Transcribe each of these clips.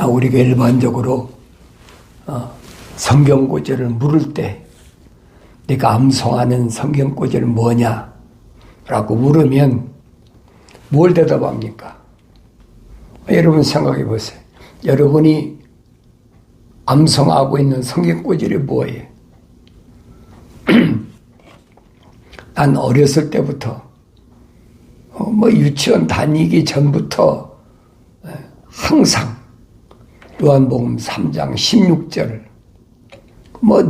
우리가 일반적으로 성경구절을 물을 때 내가 암송하는 성경구절은 뭐냐? 라고 물으면 뭘 대답합니까? 여러분 생각해 보세요. 여러분이 암송하고 있는 성경구절이 뭐예요? 난 어렸을 때부터 유치원 다니기 전부터 항상 요한복음 3장 16절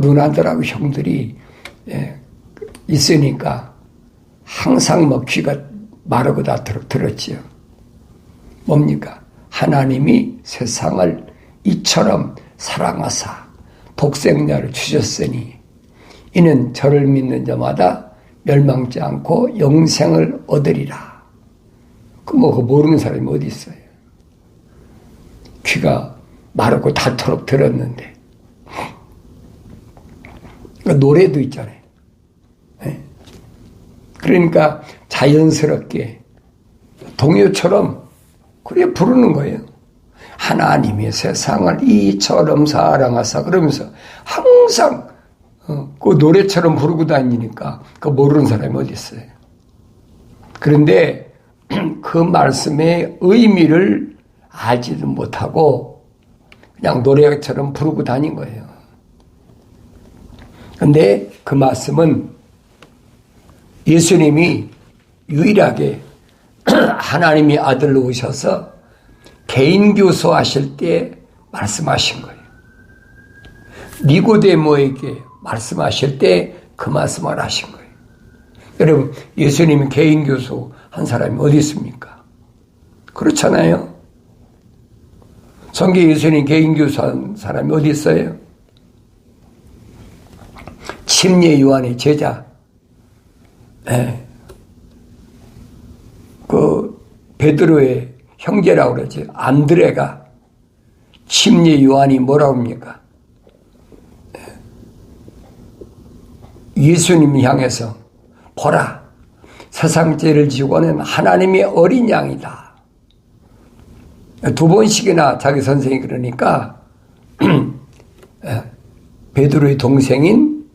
누나들하고 형들이 있으니까 항상 귀가 마르고 닿도록 들었지요. 뭡니까? 하나님이 세상을 이처럼 사랑하사 독생자를 주셨으니 이는 저를 믿는 자마다 멸망치 않고 영생을 얻으리라. 그거 모르는 사람이 어디 있어요? 귀가 마르고 닿도록 들었는데. 노래도 있잖아요. 그러니까 자연스럽게 동요처럼 그래 부르는 거예요. 하나님이 세상을 이처럼 사랑하사 그러면서 항상 그 노래처럼 부르고 다니니까 그 모르는 사람이 어디 있어요. 그런데 그 말씀의 의미를 알지도 못하고 그냥 노래처럼 부르고 다닌 거예요. 근데 그 말씀은 예수님이 유일하게 하나님이 아들로 오셔서 개인 교수하실 때 말씀하신 거예요. 니고데모에게 말씀하실 때 그 말씀을 하신 거예요. 여러분, 예수님이 개인 교수 한 사람이 어디 있습니까? 그렇잖아요. 성경 예수님 개인 교수 한 사람이 어디 있어요? 침례 요한의 제자, 그 베드로의 형제라고 그러지. 안드레가 침례 요한이 뭐라고 합니까? 예수님 향해서 보라, 세상 죄를 지고는 하나님의 어린 양이다. 두 번씩이나 자기 선생이 그러니까 베드로의 동생인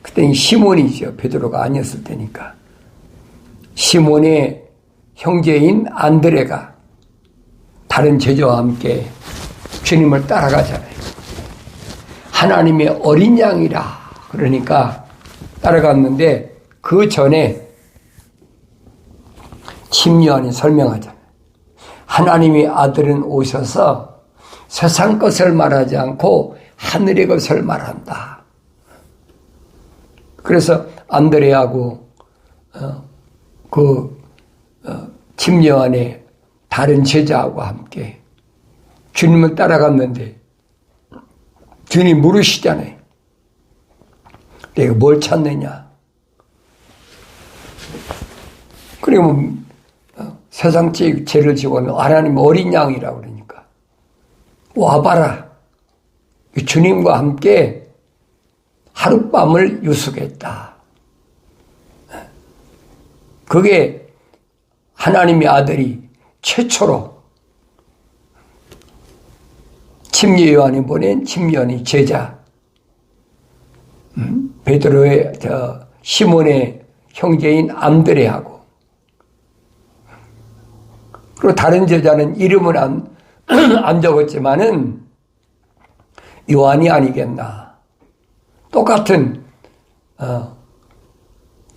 그때는 시몬이죠. 베드로가 아니었을 때니까. 시몬의 형제인 안드레가 다른 제자와 함께 주님을 따라가잖아요. 하나님의 어린 양이라 그러니까 따라갔는데 그 전에 침례요한이 설명하잖아요. 하나님의 아들은 오셔서 세상 것을 말하지 않고 하늘의 것을 말한다. 그래서 안드레하고 침례요한의 다른 제자하고 함께 주님을 따라갔는데 주님 물으시잖아요. 내가 뭘 찾느냐? 그리고 세상 죄를 지고는 하나님 어린 양이라고 그러니까 와봐라. 주님과 함께 하룻밤을 유숙했다. 그게 하나님의 아들이 최초로 침례 요한이 보낸 침례요한의 제자 베드로의 시몬의 형제인 안드레하고 그리고 다른 제자는 이름을 안 적었지만은 요한이 아니겠나. 똑같은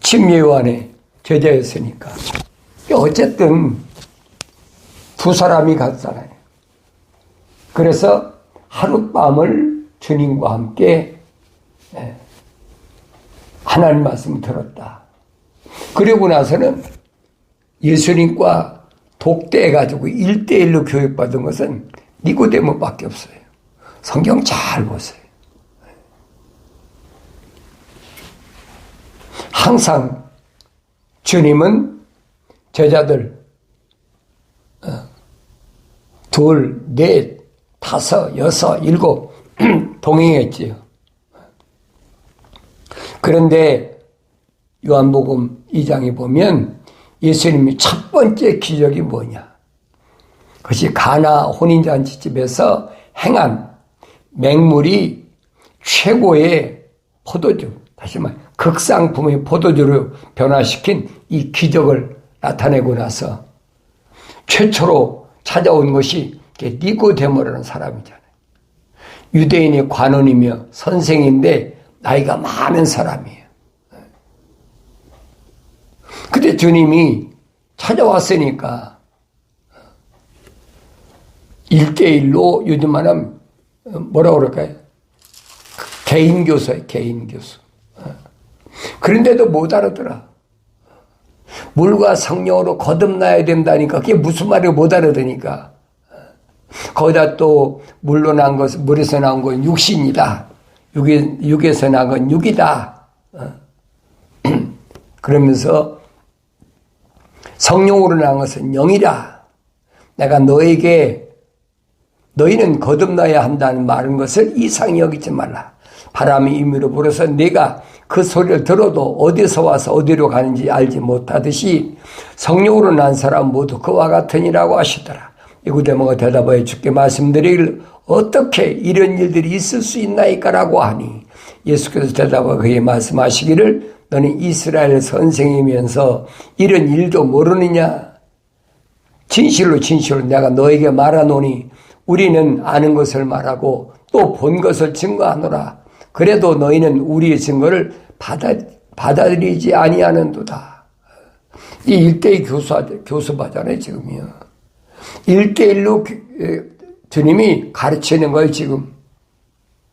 침례 요한의 제자였으니까. 어쨌든 두 사람이 갔잖아요. 그래서 하룻밤을 주님과 함께 하나님 말씀을 들었다. 그러고 나서는 예수님과 독대해가지고 1대1로 교육받은 것은 니고데모밖에 없어요. 성경 잘 보세요. 항상 주님은 제자들 둘, 넷, 다섯, 여섯, 일곱 동행했지요. 그런데 요한복음 2장에 보면 예수님이 첫 번째 기적이 뭐냐? 그것이 가나 혼인잔치집에서 행한 맹물이 최고의 포도주, 다시 말해 극상품의 포도주로 변화시킨 이 기적을 나타내고 나서 최초로 찾아온 것이 니고데모라는 사람이잖아요. 유대인의 관원이며 선생인데 나이가 많은 사람이에요. 근데 주님이 찾아왔으니까 1대1로 요즘 말하면 뭐라고 그럴까요? 개인 교수예요, 개인 교수. 그런데도 못 알아들어. 물과 성령으로 거듭나야 된다니까 그게 무슨 말이고 못 알아듣으니까. 거기다 또 물로 난 것, 물에서 나온 건 육신이다. 육에서 난 건 육이다. 그러면서 성령으로 난 것은 영이다. 내가 너희는 거듭나야 한다는 말인 것을 이상히 여기지 말라. 바람이 임의로 불어서 네가 그 소리를 들어도 어디서 와서 어디로 가는지 알지 못하듯이 성령으로 난 사람 모두 그와 같으니라고 하시더라. 니고데모가 대답하여 주께 말씀드리길 어떻게 이런 일들이 있을 수 있나이까라고 하니 예수께서 대답하여 그에게 말씀하시기를 너는 이스라엘 선생이면서 이런 일도 모르느냐? 진실로 내가 너에게 말하노니 우리는 아는 것을 말하고 또 본 것을 증거하노라. 그래도 너희는 우리의 증거를 받아들이지 아니하는도다. 이 1대1 교섭하잖아요, 지금이요. 1대1로 주님이 가르치는 거예요, 지금.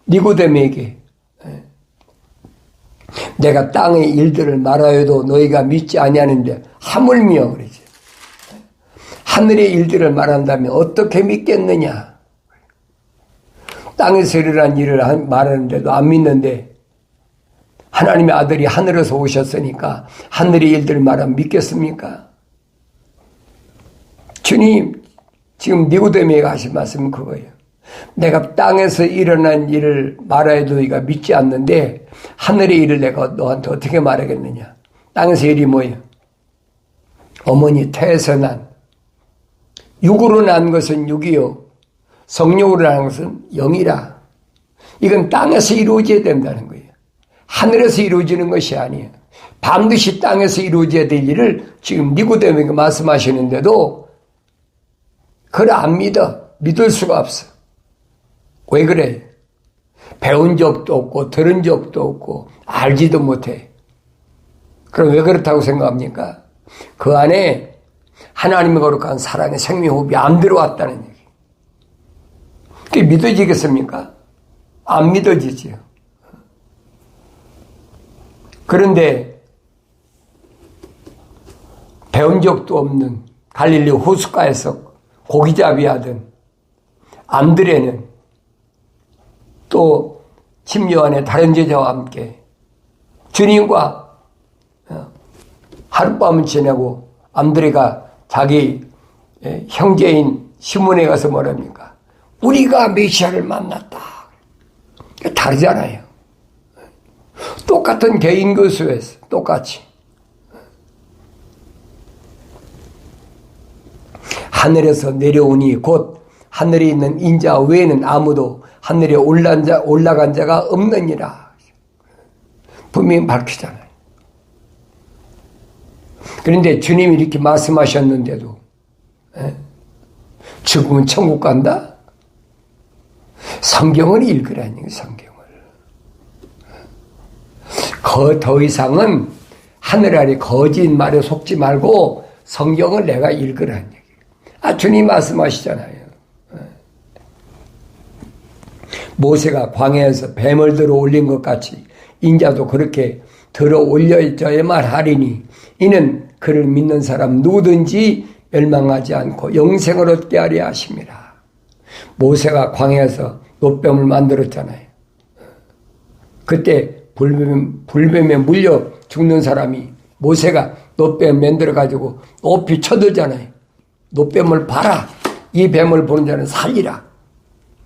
니고데모에게. 내가 땅의 일들을 말하여도 너희가 믿지 아니하는데 하물며 그러지. 하늘의 일들을 말한다면 어떻게 믿겠느냐? 땅에서 일어난 일을 말하는데도 안 믿는데 하나님의 아들이 하늘에서 오셨으니까 하늘의 일들을 말하면 믿겠습니까? 주님 지금 니고데모에게 하신 말씀은 그거예요. 내가 땅에서 일어난 일을 말해도 너희가 믿지 않는데 하늘의 일을 내가 너한테 어떻게 말하겠느냐? 땅에서 일이 뭐예요? 어머니 태에서 난 육으로 난 것은 육이요 성령으로 난 것은 영이라. 이건 땅에서 이루어져야 된다는 거예요. 하늘에서 이루어지는 것이 아니에요. 반드시 땅에서 이루어져야 될 일을 지금 니고데모에게 말씀하시는데도 그걸 안 믿을 수가 없어. 왜 그래? 배운 적도 없고 들은 적도 없고 알지도 못해. 그럼 왜 그렇다고 생각합니까? 그 안에 하나님의 거룩한 사랑의 생명호흡이 안 들어왔다는 얘기. 그게 믿어지겠습니까? 안 믿어지지요. 그런데 배운 적도 없는 갈릴리 호숫가에서 고기잡이 하던 안드레는 또 침례 안에 다른 제자와 함께 주님과 하룻밤을 지내고 안드레가 자기 형제인 시몬에 가서 뭐랍니까? 우리가 메시아를 만났다. 다르잖아요. 똑같은 개인 교수에서 똑같이. 하늘에서 내려오니 곧 하늘에 있는 인자 외에는 아무도 하늘에 올라간 자가 없느니라. 분명히 밝히잖아요. 그런데 주님이 이렇게 말씀하셨는데도 죽으면 천국 간다? 성경을 읽으라는 얘기예요. 성경을. 더 이상은 하늘 아래 거짓말에 속지 말고 성경을 내가 읽으라는 얘기예요. 주님 말씀하시잖아요. 모세가 광야에서 뱀을 들어 올린 것 같이 인자도 그렇게 들어 올려져야만 하리니 이는 그를 믿는 사람 누구든지 멸망하지 않고 영생을 얻게 하려 하심이라. 모세가 광야에서 놋뱀을 만들었잖아요. 그때 불뱀에 물려 죽는 사람이 모세가 놋뱀 만들어가지고 높이 쳐들잖아요. 놋뱀을 봐라. 이 뱀을 보는 자는 살리라.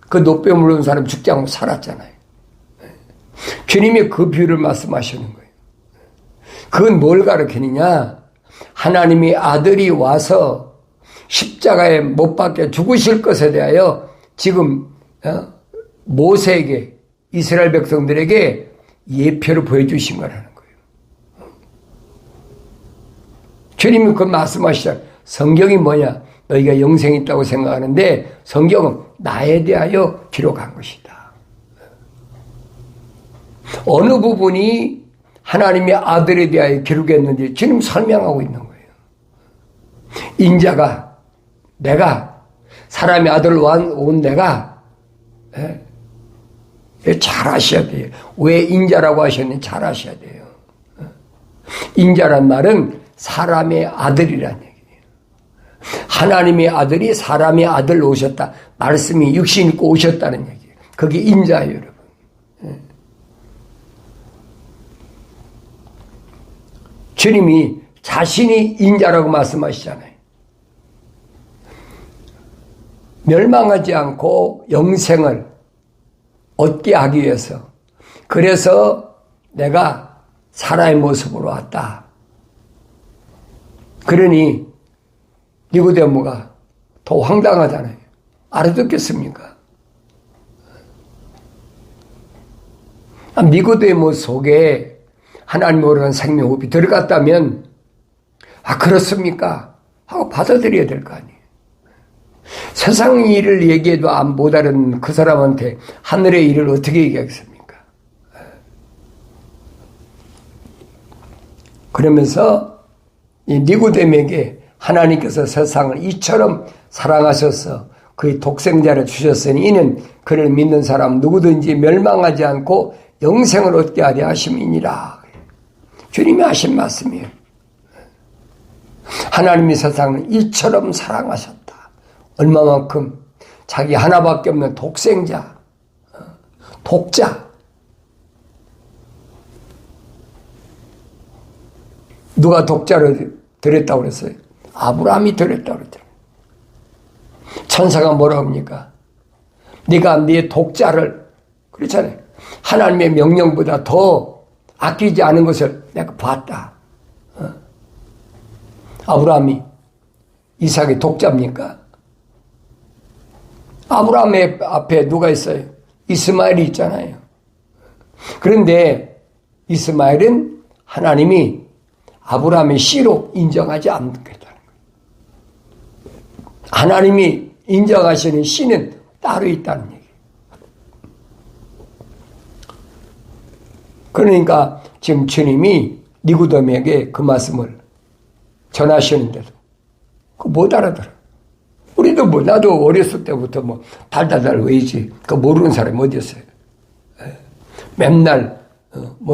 그 놋뱀을 보는 사람 죽지 않고 살았잖아요. 주님이 그 비유를 말씀하시는 거예요. 그건 뭘 가르치느냐? 하나님의 아들이 와서 십자가에 못 박혀 죽으실 것에 대하여 지금 모세에게, 이스라엘 백성들에게 예표를 보여주신 거라는 거예요. 주님이 그 말씀하시잖아요. 성경이 뭐냐? 너희가 영생이 있다고 생각하는데 성경은 나에 대하여 기록한 것이다. 어느 부분이 하나님의 아들에 대하여 기록했는지 주님 설명하고 있는 거예요. 인자가, 내가, 사람의 아들을 온 내가, 잘 아셔야 돼요. 왜 인자라고 하셨는지 잘 아셔야 돼요. 인자란 말은 사람의 아들이란 얘기예요. 하나님의 아들이 사람의 아들로 오셨다. 말씀이 육신 입고 오셨다는 얘기예요. 그게 인자예요, 여러분. 주님이 자신이 인자라고 말씀하시잖아요. 멸망하지 않고 영생을 얻게 하기 위해서. 그래서 내가 사람의 모습으로 왔다. 그러니 니고데모가 더 황당하잖아요. 알아듣겠습니까? 니고데모 속에 하나님 모르는 생명호흡이 들어갔다면 그렇습니까? 하고 받아들여야 될 거 아니에요. 세상 일을 얘기해도 못 알은 그 사람한테 하늘의 일을 어떻게 얘기하겠습니까? 그러면서 이 니고데모에게 하나님께서 세상을 이처럼 사랑하셔서 그의 독생자를 주셨으니 이는 그를 믿는 사람 누구든지 멸망하지 않고 영생을 얻게 하려 하심이니라. 주님이 하신 말씀이에요. 하나님이 세상을 이처럼 사랑하셨다. 얼마만큼? 자기 하나밖에 없는 독생자, 독자. 누가 독자를 드렸다고 그랬어요? 아브라함이 드렸다고 그랬잖아요. 천사가 뭐라고 합니까? 네가 네 독자를, 그렇잖아요. 하나님의 명령보다 더 아끼지 않은 것을 내가 봤다. 아브라함이 이삭의 독자입니까? 아브라함의 앞에 누가 있어요? 이스마엘이 있잖아요. 그런데 이스마엘은 하나님이 아브라함의 씨로 인정하지 않겠다는 거예요. 하나님이 인정하시는 씨는 따로 있다는 얘기예요. 그러니까 지금 주님이 니고데모에게 그 말씀을 전하시는데도 못 알아들어. 우리도 나도 어렸을 때부터 달달달 외지 모르는 사람이 어디 있어요. 맨날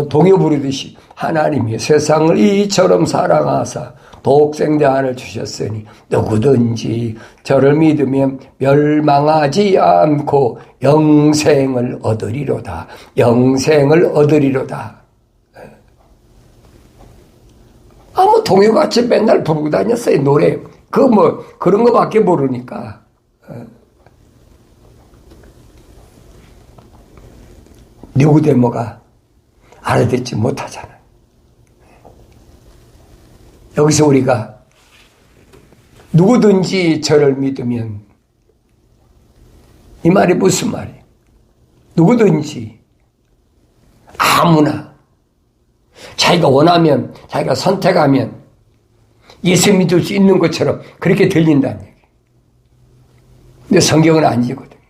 동요 부르듯이 하나님이 세상을 이처럼 사랑하사 독생자 하나를 주셨으니 누구든지 저를 믿으면 멸망하지 않고 영생을 얻으리로다. 영생을 얻으리로다. 동요같이 맨날 부르고 다녔어요, 노래. 그런 거밖에 모르니까. 니고데모가 알아듣지 못하잖아요. 여기서 우리가 누구든지 저를 믿으면 이 말이 무슨 말이에요? 누구든지 아무나 자기가 원하면 자기가 선택하면 예수 믿을 수 있는 것처럼 그렇게 들린다는 얘기예요. 근데 성경은 아니거든요.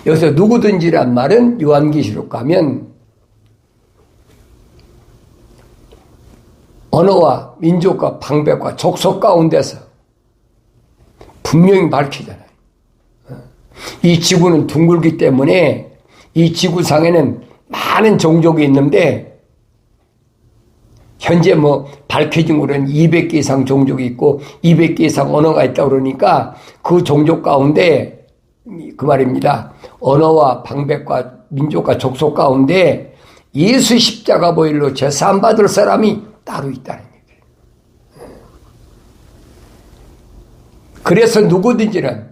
여기서 누구든지란 말은 요한계시록 가면 언어와 민족과 방백과 족속 가운데서 분명히 밝히잖아요. 이 지구는 둥글기 때문에 이 지구상에는 많은 종족이 있는데 현재 밝혀진 거는 200개 이상 종족이 있고 200개 이상 언어가 있다고 그러니까 그 종족 가운데 그 말입니다. 언어와 방백과 민족과 족속 가운데 예수 십자가 보혈로 제사함 받을 사람이 따로 있다는 얘기예요. 그래서 누구든지는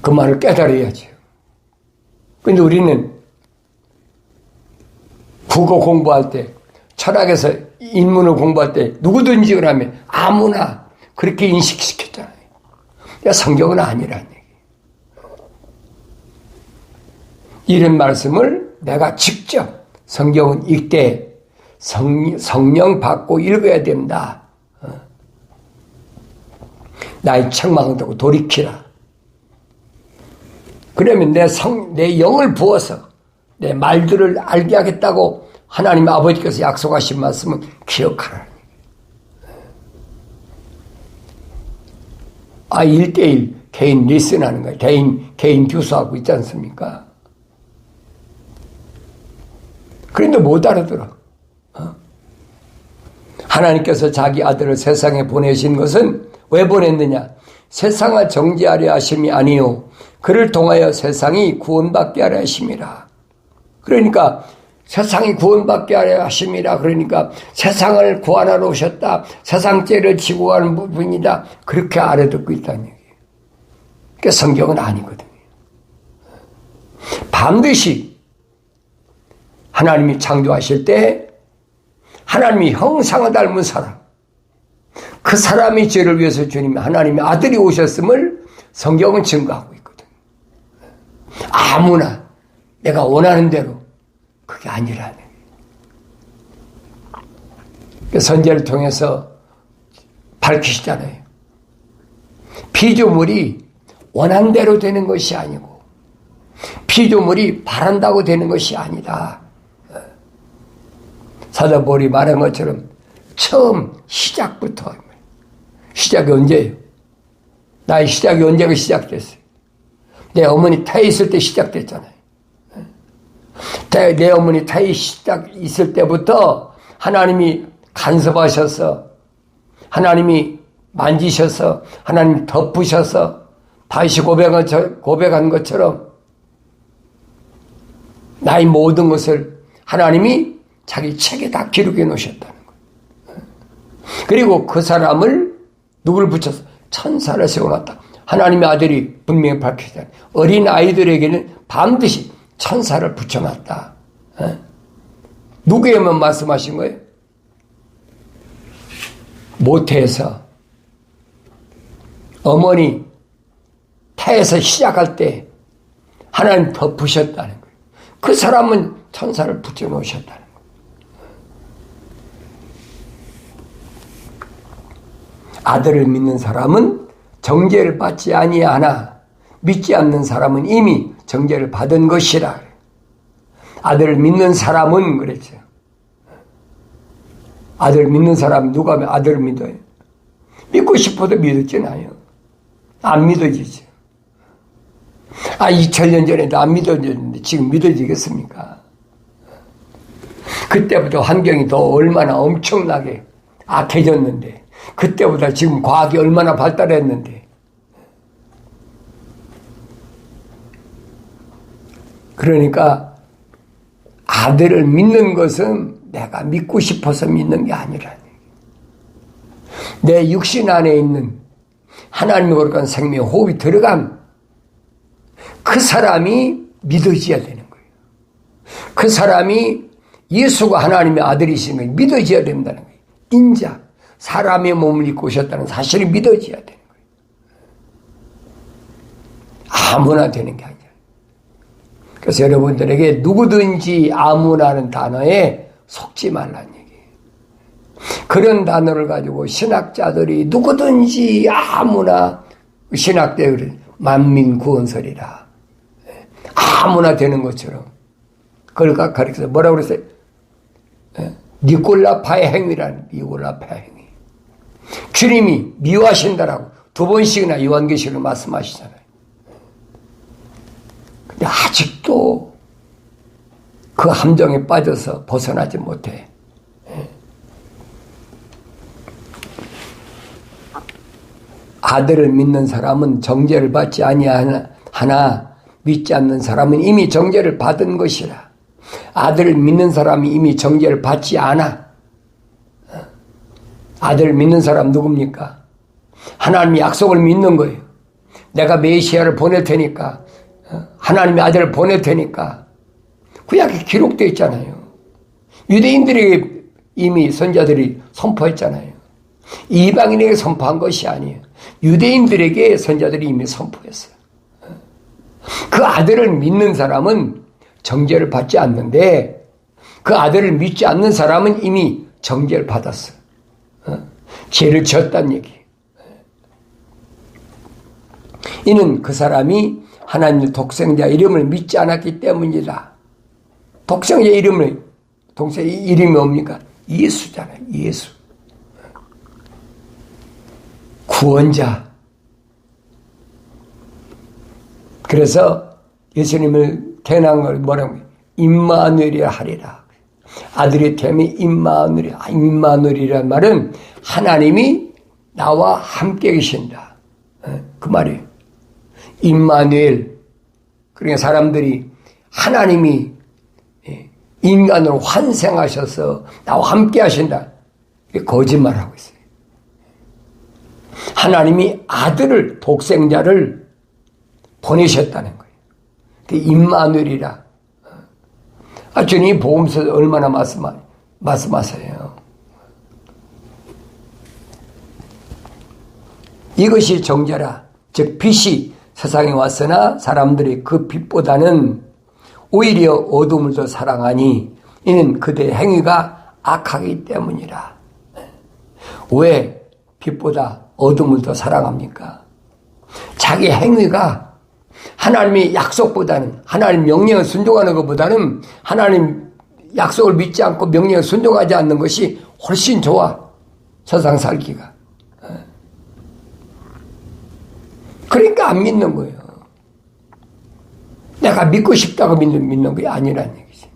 그 말을 깨달아야죠. 근데 우리는 국어 공부할 때 철학에서 인문을 공부할 때 누구든지 그러면 아무나 그렇게 인식시켰잖아요. 그러니까 성경은 아니라는 얘기. 이런 말씀을 내가 직접 성경은 읽되 성령 받고 읽어야 된다. 나의 책망을 듣고 돌이키라. 그러면 내 영을 부어서 내 말들을 알게 하겠다고 하나님 아버지께서 약속하신 말씀은 기억하라. 1대1 개인 리슨하는 거예요. 개인 교수하고 있지 않습니까? 그런데 못 알아들어. 하나님께서 자기 아들을 세상에 보내신 것은 왜 보냈느냐? 세상을 정죄하려 하심이 아니요 그를 통하여 세상이 구원받게 하려 하심이라. 그러니까 세상이 구원받게 하려 하심이라. 그러니까 세상을 구원하러 오셨다. 세상 죄를 지고 가는 분이다. 그렇게 알아듣고 있다는 얘기예요. 그러니까 성경은 아니거든요. 반드시 하나님이 창조하실 때 하나님이 형상을 닮은 사람, 그 사람의 죄를 위해서 주님이 하나님의 아들이 오셨음을 성경은 증거하고 있거든요. 아무나 내가 원하는 대로 그게 아니라는 거예요. 선제를 통해서 밝히시잖아요. 피조물이 원한 대로 되는 것이 아니고 피조물이 바란다고 되는 것이 아니다. 사도 바울이 말한 것처럼 처음 시작부터, 시작이 언제예요? 나의 시작이 언제가 시작됐어요? 내 어머니胎있을 때 시작됐잖아요. 내 어머니胎있을 때부터 하나님이 간섭하셔서, 하나님이 만지셔서, 하나님이 덮으셔서 다시 고백한 것처럼 나의 모든 것을 하나님이 자기 책에 다 기록해 놓으셨다는 거예요. 그리고 그 사람을 누굴 붙여서 천사를 세워놨다. 하나님의 아들이 분명히 밝히잖아요. 어린 아이들에게는 반드시 천사를 붙여놨다. 누구에만 말씀하신 거예요? 모태에서 어머니 태에서 시작할 때 하나님 덮으셨다는 거예요. 그 사람은 천사를 붙여놓으셨다는 거예요. 아들을 믿는 사람은 정죄를 받지 아니하나 믿지 않는 사람은 이미 정죄를 받은 것이라. 아들을 믿는 사람은 그랬죠. 아들을 믿는 사람 누가 아들을 믿어요? 믿고 싶어도 믿었지 않아요. 안 믿어지죠. 2000년 전에도 안 믿어졌는데 지금 믿어지겠습니까? 그때부터 환경이 더 얼마나 엄청나게 악해졌는데, 그때보다 지금 과학이 얼마나 발달했는데, 그러니까 아들을 믿는 것은 내가 믿고 싶어서 믿는 게 아니라는 얘기예요. 내 육신 안에 있는 하나님의 거룩한 생명의 호흡이 들어간 그 사람이 믿어져야 되는 거예요. 그 사람이 예수가 하나님의 아들이신 걸 믿어져야 된다는 거예요. 인자, 사람의 몸을 입고 오셨다는 사실이 믿어져야 되는 거예요. 아무나 되는 게 아니라. 그래서 여러분들에게 누구든지 아무나는 단어에 속지 말라는 얘기예요. 그런 단어를 가지고 신학자들이 누구든지 아무나, 신학대들은 만민구원설이라, 아무나 되는 것처럼 그걸 가르쳐서 뭐라고 그랬어요? 니콜라파의 행위라는, 니콜라파의 행위. 주님이 미워하신다라고 2번씩이나 요한계시록을 말씀하시잖아요. 근데 아직도 그 함정에 빠져서 벗어나지 못해. 아들을 믿는 사람은 정죄를 받지 아니하나 믿지 않는 사람은 이미 정죄를 받은 것이라. 아들을 믿는 사람이 이미 정죄를 받지 않아. 아들을 믿는 사람 누굽니까? 하나님의 약속을 믿는 거예요. 내가 메시아를 보낼 테니까, 하나님의 아들을 보낼 테니까. 구약에 기록되어 있잖아요. 유대인들에게 이미 선자들이 선포했잖아요. 이방인에게 선포한 것이 아니에요. 유대인들에게 선자들이 이미 선포했어요. 그 아들을 믿는 사람은 정죄를 받지 않는데 그 아들을 믿지 않는 사람은 이미 정죄를 받았어요. 죄를 지었다는 얘기. 이는 그 사람이 하나님의 독생자 이름을 믿지 않았기 때문이다. 독생자 이름이 뭡니까? 예수잖아요. 예수. 구원자. 그래서 예수님을 태어난 걸 뭐라고 해요? 임마누엘이라 하리라. 아들이 됨이 임마누엘이란 말은 하나님이 나와 함께 계신다. 그 말이에요. 임마누엘. 그러니까 사람들이 하나님이 인간으로 환생하셔서 나와 함께 하신다. 거짓말하고 있어요. 하나님이 아들을, 독생자를 보내셨다는 거예요. 그 임마누엘이라. 주님이 복음서에 얼마나 말씀하세요. 이것이 정죄라. 즉 빛이 세상에 왔으나 사람들이 그 빛보다는 오히려 어둠을 더 사랑하니 이는 그들의 행위가 악하기 때문이라. 왜 빛보다 어둠을 더 사랑합니까? 자기 행위가 하나님의 약속보다는, 하나님 명령을 순종하는 것보다는 하나님 약속을 믿지 않고 명령을 순종하지 않는 것이 훨씬 좋아. 세상 살기가. 그러니까 안 믿는 거예요. 내가 믿고 싶다고 믿는 게 아니라는 얘기지.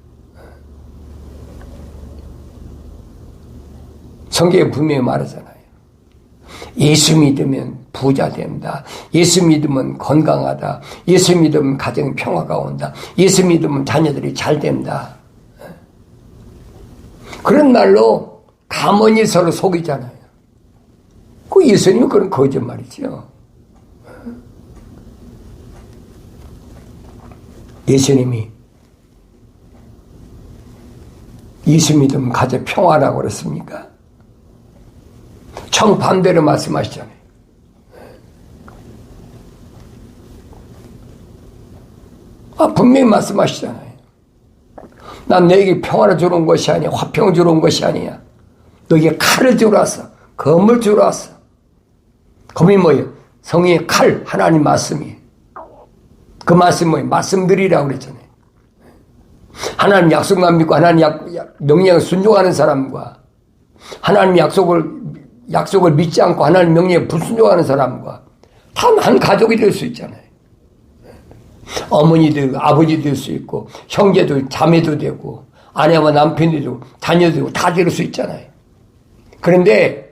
성경에 분명히 말하잖아요. 예수 믿으면 부자 된다. 예수 믿으면 건강하다. 예수 믿으면 가정 평화가 온다. 예수 믿으면 자녀들이 잘 된다. 그런 말로 가만히 서로 속이잖아요. 그 예수님은 그런 거짓말이죠. 예수님이 예수 믿으면 가정 평화라고 그랬습니까? 정반대로 말씀하시잖아요. 분명히 말씀하시잖아요. 난 너에게 평화를 주러 온 것이 아니야. 화평을 주러 온 것이 아니야. 너에게 칼을 주러 왔어. 검을 주러 왔어. 검이 뭐예요? 성령의 칼, 하나님 말씀이. 그 말씀이 뭐예요? 말씀드리라고 그랬잖아요. 하나님 약속만 믿고 하나님 명령을 순종하는 사람과 하나님 약속을 믿지 않고 하나님 명령에 불순종하는 사람과 다 한 가족이 될 수 있잖아요. 어머니도 되고 아버지도 될 수 있고 형제도 자매도 되고 아내와 남편도 되고 자녀도 되고 다 될 수 있잖아요. 그런데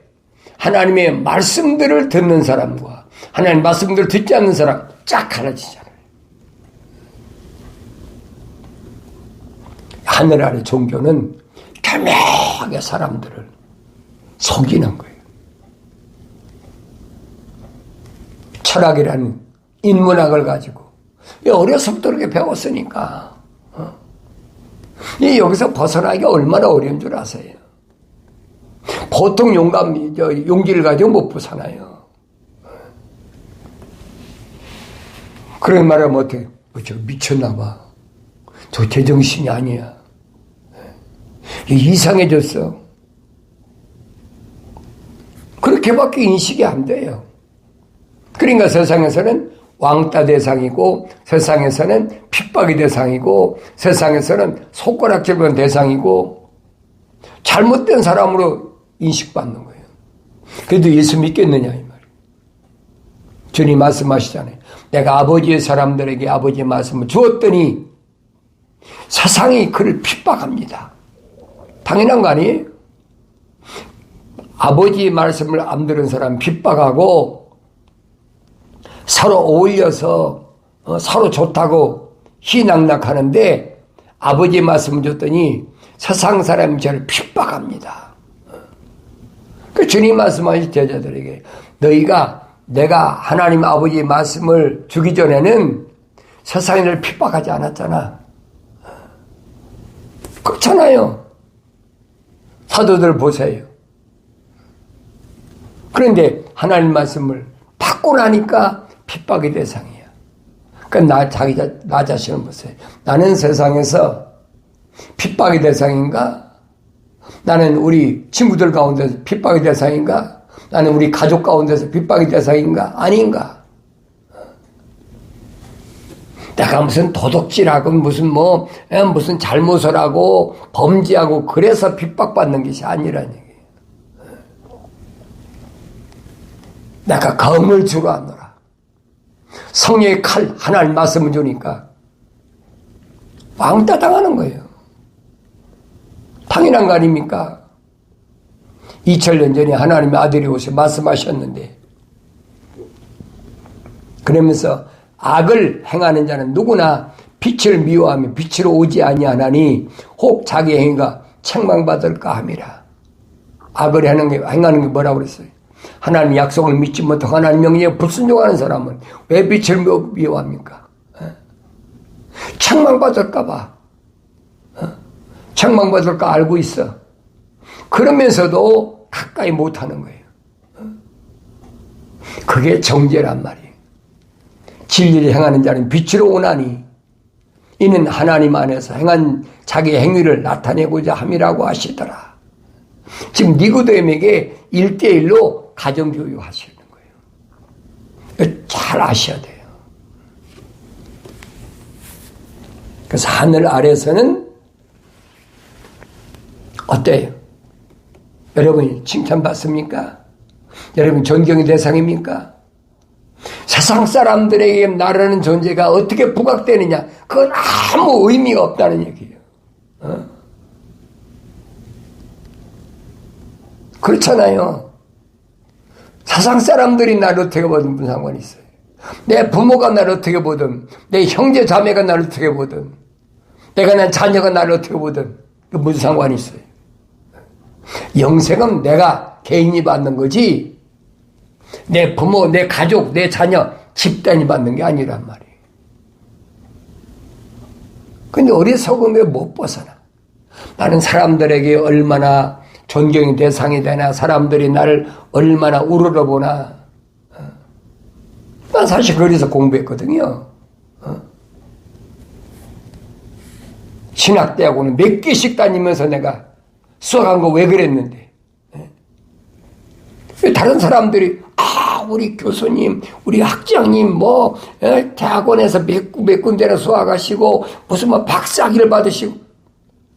하나님의 말씀들을 듣는 사람과 하나님 말씀들을 듣지 않는 사람 쫙 갈라지잖아요. 하늘 아래 종교는 교묘하게 사람들을 속이는 거예요. 철학이라는 인문학을 가지고 어려서부터 그렇게 배웠으니까 여기서 벗어나기가 얼마나 어려운 줄 아세요? 보통 용기를 가지고 못 벗어나요. 그런 말하면 어떻게 저 미쳤나 봐. 저 제정신이 아니야. 이상해졌어. 그렇게밖에 인식이 안 돼요. 그러니까 세상에서는 왕따 대상이고 세상에서는 핍박의 대상이고 세상에서는 손가락질하는 대상이고 잘못된 사람으로 인식받는 거예요. 그래도 예수 믿겠느냐 이 말이에요. 주님 말씀하시잖아요. 내가 아버지의 사람들에게 아버지의 말씀을 주었더니 세상이 그를 핍박합니다. 당연한 거 아니에요? 아버지의 말씀을 안 들은 사람 핍박하고 서로 어울려서 서로 좋다고 희낙낙하는데 아버지의 말씀을 줬더니 세상 사람이 저를 핍박합니다. 그 주님 말씀하신 제자들에게 내가 하나님 아버지의 말씀을 주기 전에는 세상이 널 핍박하지 않았잖아. 그렇잖아요. 사도들 보세요. 그런데 하나님 말씀을 받고 나니까 핍박의 대상이야. 그러니까 나 자신을 보세요. 나는 세상에서 핍박의 대상인가? 나는 우리 친구들 가운데서 핍박의 대상인가? 나는 우리 가족 가운데서 핍박의 대상인가? 아닌가? 내가 무슨 도둑질하고 무슨 잘못을 하고 범죄하고 그래서 핍박받는 것이 아니라는 얘기예요. 내가 검을 주로 하노라. 성령의 칼, 하나님 말씀을 주니까 왕따 당하는 거예요. 당연한 거 아닙니까? 2000년 전에 하나님의 아들이 오셔 말씀하셨는데, 그러면서 악을 행하는 자는 누구나 빛을 미워하며 빛으로 오지 아니하나니 혹 자기 행위가 책망받을까 함이라. 악을 행하는 게 뭐라고 그랬어요? 하나님 약속을 믿지 못하고 하나님 명령에 불순종하는 사람은 왜 빛을 미워합니까? 책망받을까 봐. 책망받을까 알고 있어. 그러면서도 가까이 못하는 거예요. 그게 정죄란 말이에요. 진리를 행하는 자는 빛으로 오나니 이는 하나님 안에서 행한 자기의 행위를 나타내고자 함이라고 하시더라. 지금 니고데모에게 1대1로 가정교육 하시는 거예요. 잘 아셔야 돼요. 그래서 하늘 아래서는 어때요? 여러분이 칭찬받습니까? 여러분 존경의 대상입니까? 세상 사람들에게 나라는 존재가 어떻게 부각되느냐, 그건 아무 의미가 없다는 얘기예요. 그렇잖아요. 세상 사람들이 나를 어떻게 보든 무슨 상관이 있어요. 내 부모가 나를 어떻게 보든, 내 형제 자매가 나를 어떻게 보든, 내가 난 자녀가 나를 어떻게 보든 무슨 상관이 있어요. 영생은 내가 개인이 받는 거지 내 부모, 내 가족, 내 자녀, 집단이 받는 게 아니란 말이에요. 근데 어리석음에 못 벗어나. 나는 사람들에게 얼마나 존경의 대상이 되나, 사람들이 나를 얼마나 우러러보나. 난 사실 그래서 공부했거든요. 신학대학원은 몇 개씩 다니면서 내가 수학한 거 왜 그랬는데. 다른 사람들이 우리 교수님, 우리 학장님 대학원에서 몇 군데나 수학하시고 무슨 박사학위를 받으시고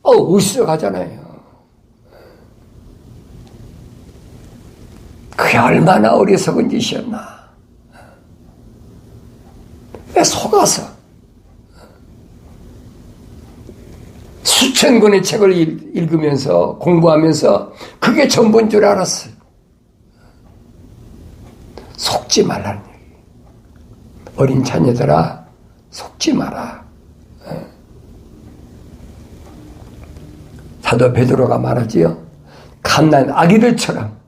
으쓱하잖아요. 그게 얼마나 어리석은 짓이었나. 왜 속아서 수천 권의 책을 읽으면서 공부하면서 그게 전부인 줄 알았어요. 속지 말라는 얘기. 어린 자녀들아, 속지 마라. 사도 베드로가 말하지요. 갓난 아기들처럼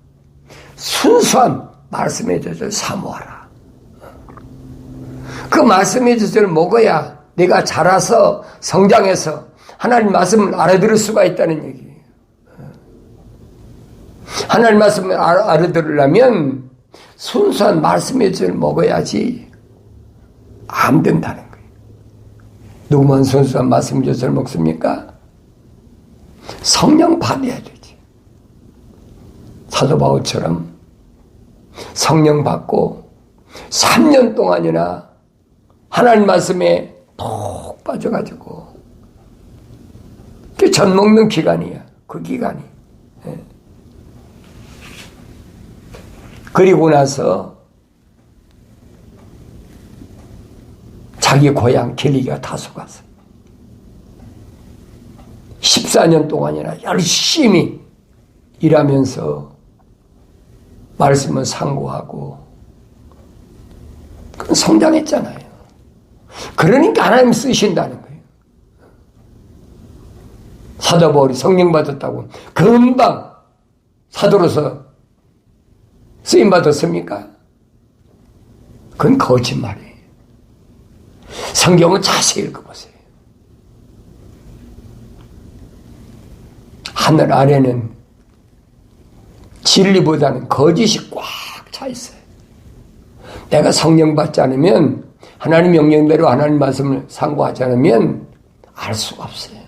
순수한 말씀의 젖을 사모하라. 그 말씀의 젖을 먹어야 내가 자라서 성장해서 하나님 말씀을 알아들을 수가 있다는 얘기예요. 하나님 말씀을 알아들으려면 순수한 말씀의 젖을 먹어야지 안 된다는 거예요. 누구만 순수한 말씀의 젖을 먹습니까? 성령 받아야 되지. 사도 바울처럼 성령 받고 3년 동안이나 하나님 말씀에 푹 빠져가지고 그게 젖 먹는 기간이야. 그 기간이. 그리고 나서 자기 고향 길리기가 다소 가서 14년 동안이나 열심히 일하면서 말씀을 상고하고 그건 성장했잖아요. 그러니까 하나님 쓰신다는 거예요. 사도 바울이 성령 받았다고 금방 사도로서 쓰임 받았습니까? 그건 거짓말이에요. 성경을 자세히 읽어보세요. 하늘 아래는 진리보다는 거짓이 꽉 차 있어요. 내가 성령 받지 않으면, 하나님 명령대로 하나님 말씀을 상고하지 않으면 알 수가 없어요.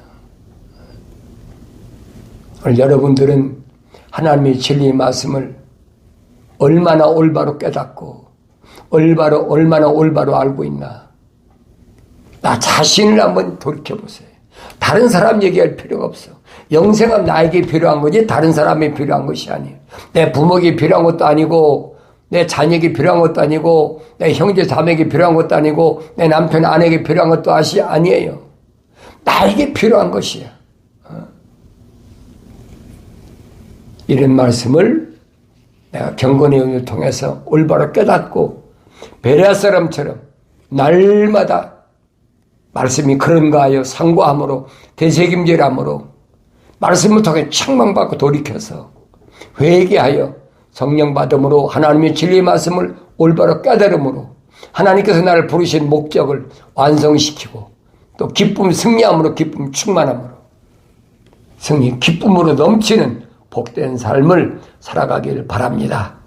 오늘 여러분들은 하나님의 진리의 말씀을 얼마나 올바로 깨닫고 얼마나 올바로 알고 있나. 나 자신을 한번 돌이켜보세요. 다른 사람 얘기할 필요가 없어. 영생은 나에게 필요한 거지 다른 사람이 필요한 것이 아니에요. 내 부모에게 필요한 것도 아니고 내 자녀에게 필요한 것도 아니고 내 형제 자매에게 필요한 것도 아니고 내 남편 아내에게 필요한 것도 아니에요. 나에게 필요한 것이야. 이런 말씀을 내가 경건의 영을 통해서 올바로 깨닫고 베레아 사람처럼 날마다 말씀이 그런가 하여 상고함으로 되새김질함으로 말씀을 통해 책망받고 돌이켜서 회개하여 성령 받음으로 하나님의 진리의 말씀을 올바로 깨달음으로 하나님께서 나를 부르신 목적을 완성시키고 또 기쁨 승리함으로 기쁨 충만함으로 기쁨으로 넘치는 복된 삶을 살아가길 바랍니다.